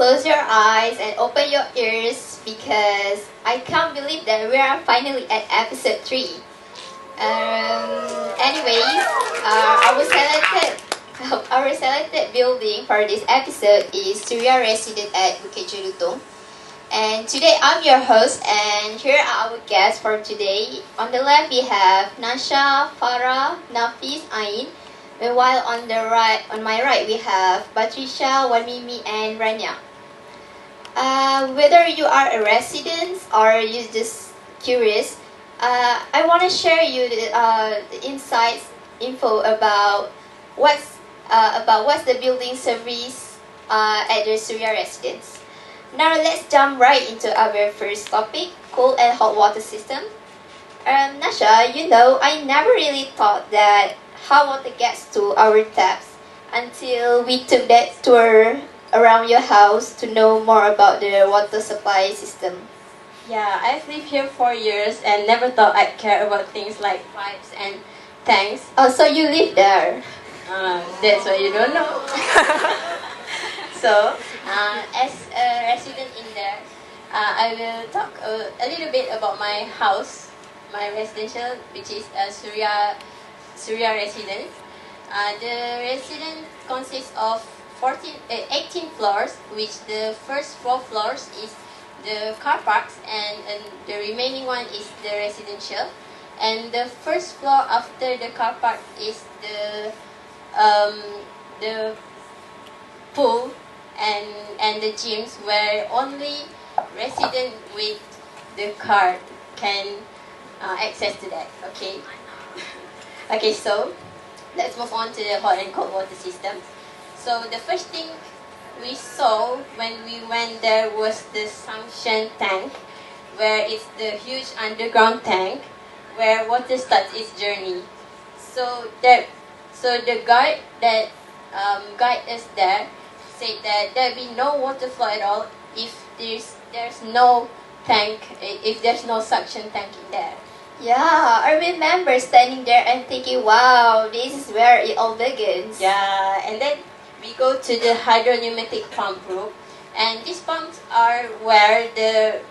close your eyes and open your ears because I can't believe that we are finally at episode 3. Anyways, our selected building for this episode is Suria resident at Bukit Jelutong. And today I'm your host, and here are our guests for today. On the left we have Nasha, Farah, Nafis, Ain. While on my right we have Patricia, Wanmimi, and Rania. Whether you are a resident or you just curious, I want to share you the insights info about what's the building service at the Suria residence. Now let's jump right into our first topic, cold and hot water system. Nasha, I never really thought that hot water gets to our taps until we took that tour around your house to know more about the water supply system. Yeah, I've lived here for years and never thought I'd care about things like pipes and tanks. Oh, so you live there? That's what you don't know. So, as a resident in there, I will talk a little bit about my house, my residential, which is Suria residence. The residence consists of 18 floors, which the first 4 floors is the car parks and the remaining one is the residential. And the first floor after the car park is the pool and the gyms where only resident with the card can access to that. Okay, so let's move on to the hot and cold water system. So the first thing we saw when we went there was the suction tank, where it's the huge underground tank where water starts its journey. So the guide that guide us there said that there'll be no water flow at all if there's no tank, if there's no suction tank in there. Yeah, I remember standing there and thinking, wow, this is where it all begins. Yeah, and then we go to the hydropneumatic pump room, and these pumps are where the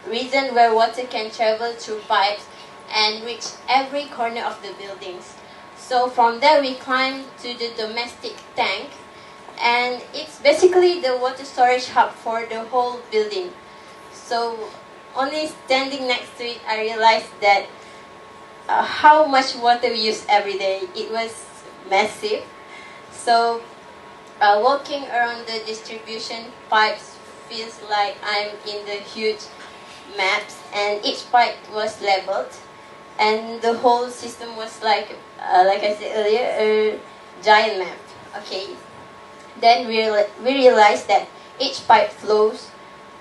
reason where water can travel through pipes and reach every corner of the buildings. So from there we climb to the domestic tank, and it's basically the water storage hub for the whole building. So only standing next to it, I realized that how much water we use every day. It was massive. So walking around the distribution pipes feels like I'm in the huge maps, and each pipe was labeled, and the whole system was like I said earlier, a giant map. Okay. Then we realized that each pipe flows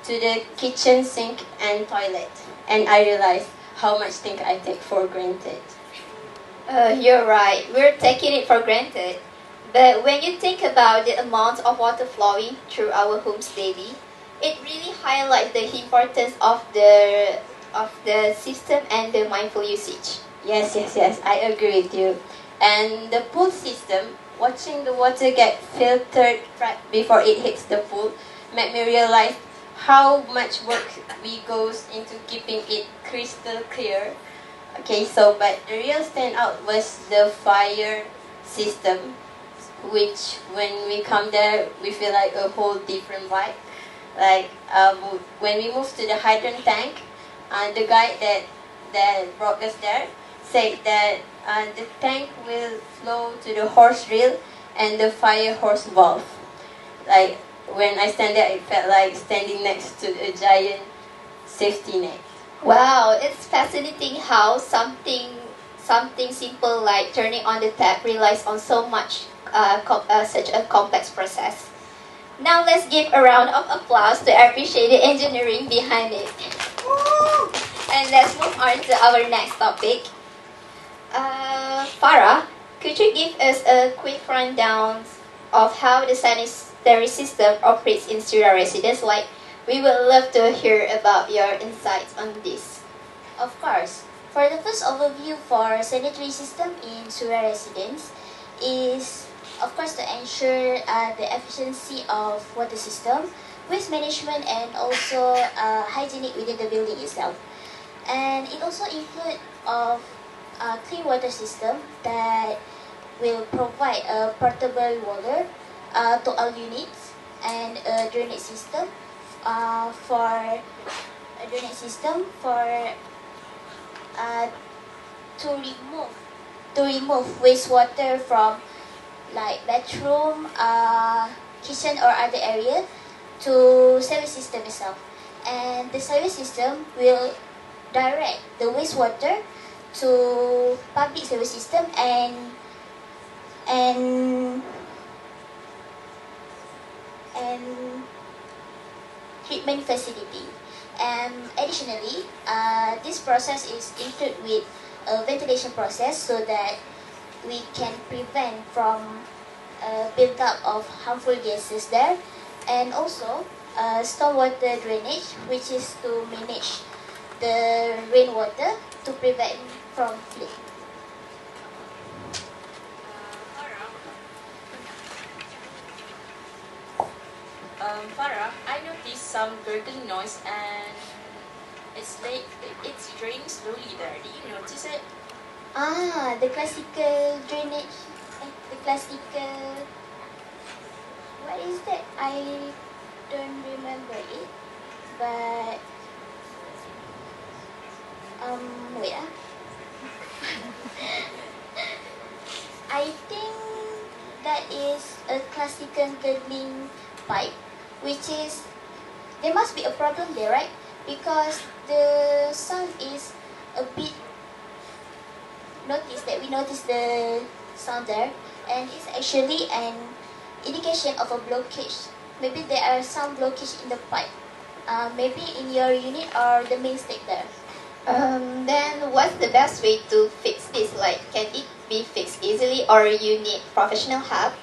to the kitchen sink and toilet, and I realized how much things I take for granted. You're right, we're taking it for granted. But when you think about the amount of water flowing through our homes daily, it really highlights the importance of the system and the mindful usage. Yes, I agree with you. And the pool system, watching the water get filtered right before it hits the pool, made me realize how much work goes into keeping it crystal clear. Okay, but the real standout was the fire system, which when we come there, we feel like a whole different vibe. Like when we moved to the hydrant tank, the guy that brought us there said that the tank will flow to the hose reel and the fire hose valve. Like when I stand there, it felt like standing next to a giant safety net. Wow, it's fascinating how something simple like turning on the tap relies on so much such a complex process. Now let's give a round of applause to appreciate the engineering behind it. And let's move on to our next topic. Farah, could you give us a quick rundown of how the sanitary system operates in Suria residence? Like, we would love to hear about your insights on this. Of course. For the first overview for sanitary system in Suria residence is, of course, to ensure the efficiency of water system. waste management and also hygienic within the building itself. And it also includes of a clean water system that will provide a portable water to all units, and a drainage system for uh, to remove wastewater from like bathroom, kitchen or other area to service system itself. And the service system will direct the wastewater to public service system and treatment facility. And additionally, this process is included with a ventilation process so that we can prevent from build-up of harmful gases there, and also stormwater drainage, which is to manage the rainwater to prevent from flood. Farah, I noticed some gurgling noise and it's draining slowly there. Did you notice it? The classical drainage, the classical, what is that? I don't remember it, but wait I think that is a classical gurgling pipe, which is, there must be a problem there, right? Because the sound is a bit, we notice the sound there, and it's actually an indication of a blockage. Maybe there are some blockage in the pipe, maybe in your unit or the main stake there. Then what's the best way to fix this? Like, can it be fixed easily or you need professional help?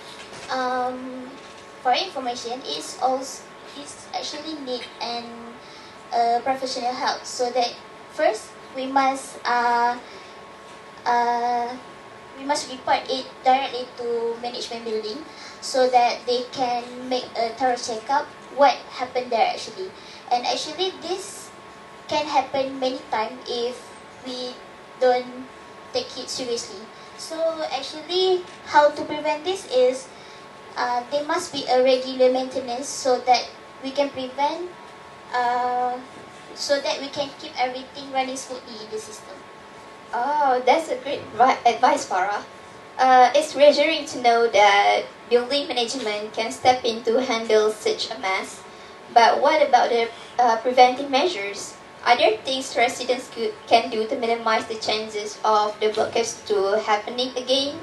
For information, it's actually need an professional help. So that first we must report it directly to management building, so that they can make a thorough checkup what happened there actually. And actually this can happen many times if we don't take it seriously. So actually, how to prevent this is there must be a regular maintenance so that we can prevent, so that we can keep everything running smoothly in the system. Oh, that's a great advice, Farah. It's reassuring to know that building management can step in to handle such a mess. But what about the preventive measures? Are there things residents can do to minimize the chances of the blockage to happening again?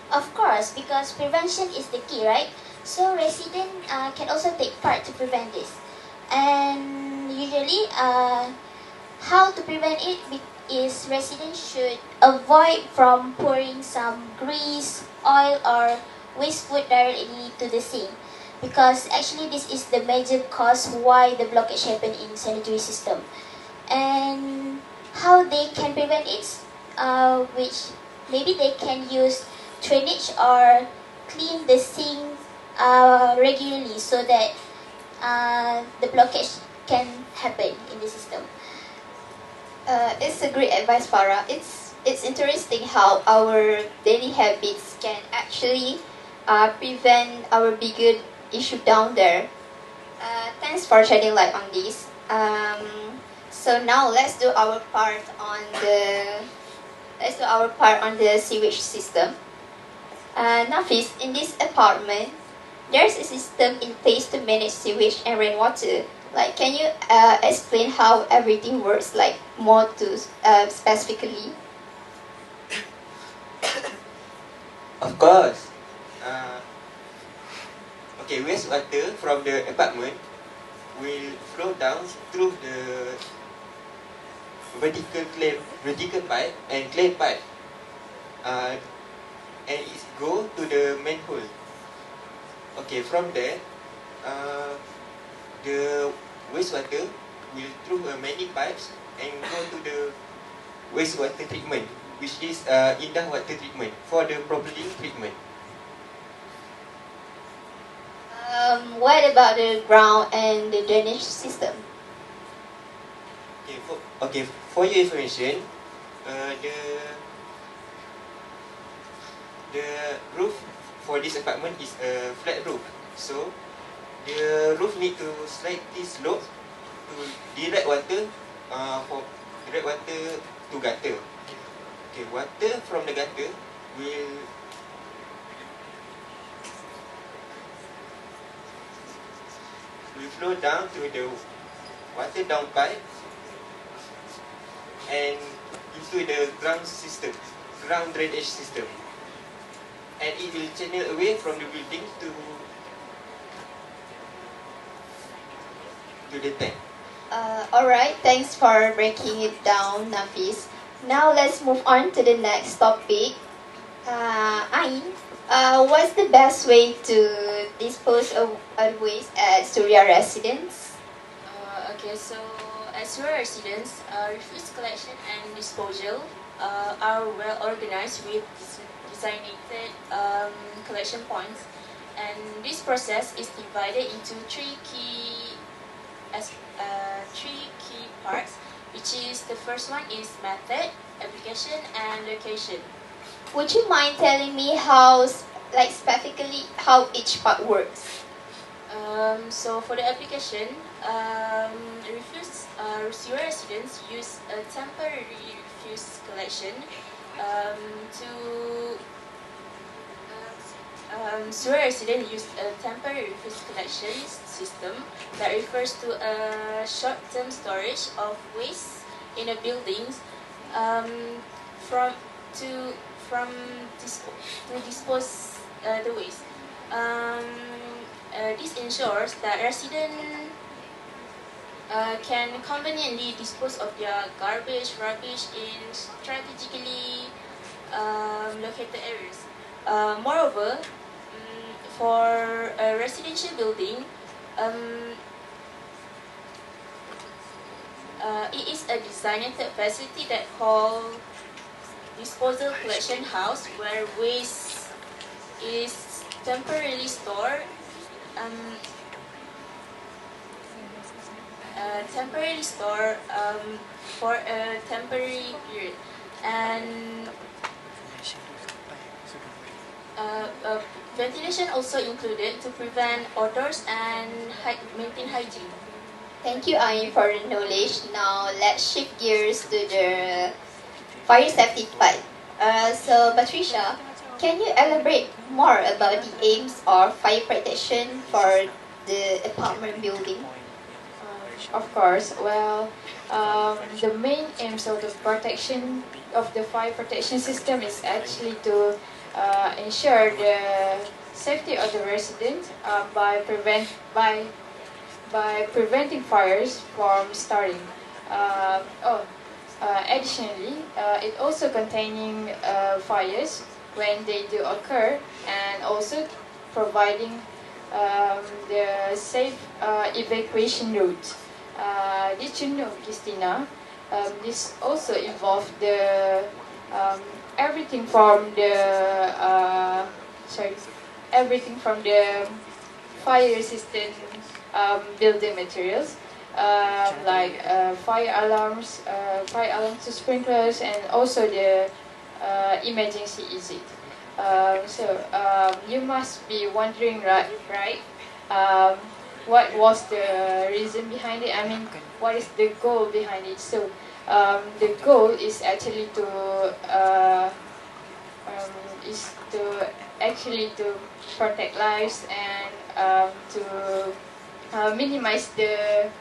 Of course, because prevention is the key, right? So residents can also take part to prevent this. And usually, how to prevent it is residents should avoid from pouring some grease, oil or waste food directly to the sink, because actually this is the major cause why the blockage happen in sanitary system. And how they can prevent it, which maybe they can use drainage or clean the sink regularly so that the blockage can happen in the system. It's a great advice, Farah. It's interesting how our daily habits can actually prevent our bigger issue down there. Thanks for shedding light on this. So now let's do our part on the sewage system. Nafis, in this apartment, there's a system in place to manage sewage and rainwater. Like, can you explain how everything works, like more to specifically? Of course. Okay, wastewater from the apartment will flow down through the vertical pipe and clay pipe, and it go to the manhole. Okay, from there, the wastewater will through many pipes and go to the wastewater treatment, which is indah water treatment for the properly treatment. What about the ground and the drainage system? For your information, the roof for this apartment is a flat roof. So the roof need to slightly slope to direct water to gutter. Okay, water from the gutter will flow down to the water down pipe and into the ground drainage system, and it will channel away from the building to the tank. Alright, thanks for breaking it down, Nafis. Now let's move on to the next topic. Ain, what's the best way to dispose of waste at Suria residence? Okay, so as Suria residents, refuse collection and disposal are well organized with designated collection points, and this process is divided into three key parts, which is the first one is method, application, and location. Would you mind telling me how, specifically, how each part works? So for the application, Suria residents use a temporary refuse collection Suria residents use a temporary refuse collection system that refers to a short-term storage of waste in a building to dispose the waste. This ensures that residents can conveniently dispose of their rubbish in strategically located areas. Moreover, for a residential building, it is a designated facility that called disposal collection house, where waste is temporarily stored. For a temporary period, and ventilation also included to prevent odors and maintain hygiene. Thank you, Ain, for the knowledge. Now let's shift gears to the fire safety part. So, Patricia, can you elaborate more about the aims of fire protection for the apartment building? Of course. Well, the main aims of the protection of the fire protection system is actually to ensure the safety of the resident by preventing fires from starting. Additionally, it also containing fires when they do occur, and also providing the safe evacuation route. Did you know, Christina? This also involved the everything from the fire resistant building materials, like fire alarms to sprinklers, and also the emergency exit. You must be wondering, right? What was the reason behind it? I mean, what is the goal behind it? So, the goal is actually to protect lives, and to minimize the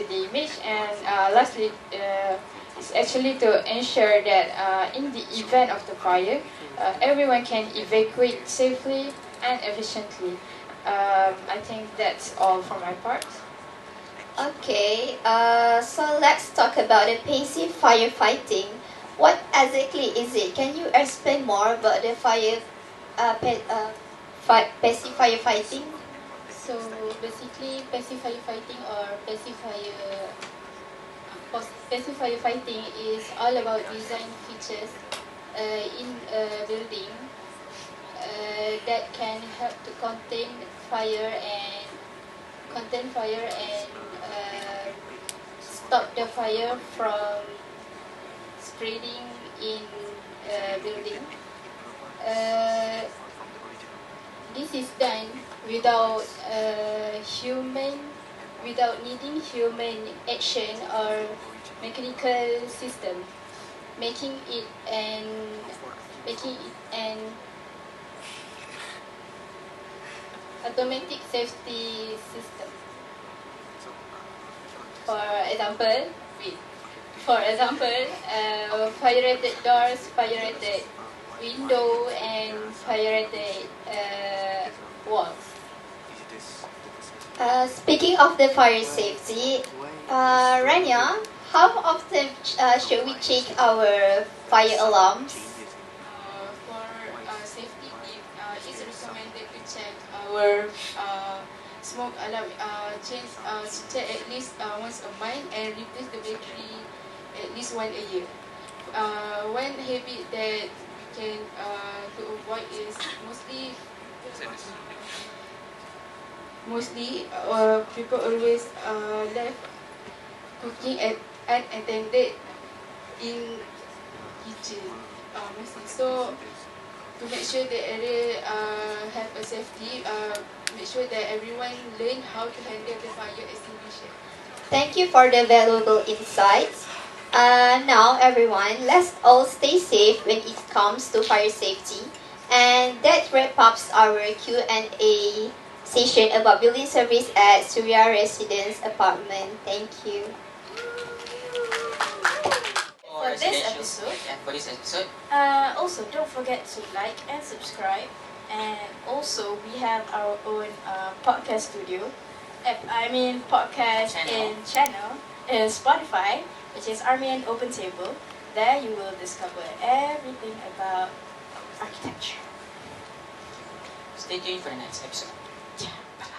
damage, and lastly, it's actually to ensure that in the event of the fire, everyone can evacuate safely and efficiently. I think that's all for my part. Okay, so let's talk about the passive firefighting. What exactly is it? Can you explain more about the passive firefighting? So basically, passive firefighting or passive fire for passive firefighting is all about design features in a building that can help to fire and contain fire and stop the fire from spreading in a building. This is done without without needing human action or mechanical system, making it an automatic safety system. For example, fire-rated doors, fire-rated window, and fire-rated walls. Speaking of the fire safety, Rania, how often should we check our fire alarms? For safety tip, it's recommended to check our smoke alarm. Check at least once a month and replace the battery at least once a year. One habit that we can to avoid is mostly people always left cooking unattended in kitchen. So to make sure that area have a safety, make sure that everyone learn how to handle the fire extinguisher. Thank you for the valuable insights. Now, everyone, let's all stay safe when it comes to fire safety. And that wraps up our Q&A session about building service at Suria Residence Apartment. Thank you. For this episode, Also, don't forget to like and subscribe. And also, we have our own podcast studio. Podcast channel in Spotify, which is Arminent Open Table. There you will discover everything about architecture. stay tuned for the next episode. Yeah, bye.